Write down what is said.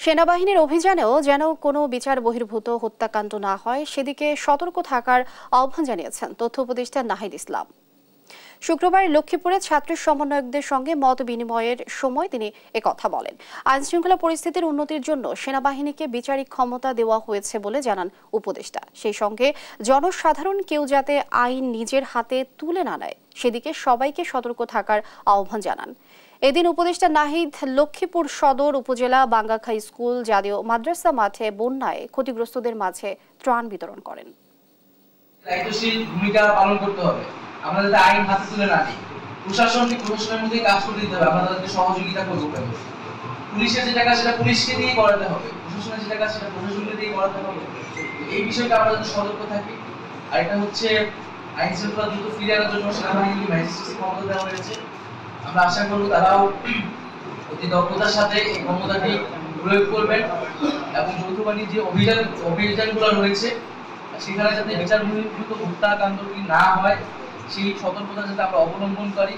সেনাবাহিনীর অভিযানেও যেন কোনো বিচার বহির্ভূত হত্যাকাণ্ড না হয় সেদিকে সতর্ক থাকার আহ্বান জানিয়েছেন তথ্য উপদেষ্টা নাহিদ ইসলাম। শুক্রবার লক্ষ্মীপুরে ছাত্র সমন্বয়কদের সঙ্গে মত বিনিময়ের সময় তিনি একথা বলেন। আইনশৃঙ্খলা পরিস্থিতির উন্নতির জন্য সেনাবাহিনীকে বিচারিক ক্ষমতা দেওয়া হয়েছে বলে জানান উপদেষ্টা। সেই সঙ্গে জনসাধারণ কেউ যাতে আইন নিজের হাতে তুলে না নেয় সেদিকে সবাইকে সতর্ক থাকার আহ্বান জানান। এদিন উপদেষ্টা নাহিদ লক্ষ্মীপুর সদর উপজেলা বাঙ্গাখাই স্কুল জাতীয় মাদ্রাসা মাঠে বন্যায় ক্ষতিগ্রস্তদের মাঝে ত্রাণ বিতরণ করেন। দায়িত্বশীল ভূমিকা পালন করতে হবে। আমরা যাতে আইন হাতে তুলে না নিই, প্রশাসনকে প্রশাসনের মধ্যে কাজ করতে দিতে হবে। আমরা তাদেরকে সহযোগিতা করবো। পুলিশের যে কাজ সেটা পুলিশকে দিয়ে করাতে হবে, প্রশাসনের যে কাজ সেটা প্রশাসনকে দিয়ে করাতে হবে। এই বিষয়টা আমরা যাতে সতর্ক থাকি। আর এটা হচ্ছে আইন শৃঙ্খলা দ্রুত ফিরিয়ে আনার জন্য সেনাবাহিনীকে ম্যাজিস্ট্রেসি ক্ষমতা দেওয়া হয়েছে। আমরা আশা করব তারাও অতি দক্ষতার সাথে এই ক্ষমতাটি প্রয়োগ করবেন এবং যৌথ বাহিনীর যে অভিযানগুলো রয়েছে সেখানে যাতে বিচার বহির্ভূত হত্যাকাণ্ডটি না হয় সেই সতর্কতা যাতে আমরা অবলম্বন করি।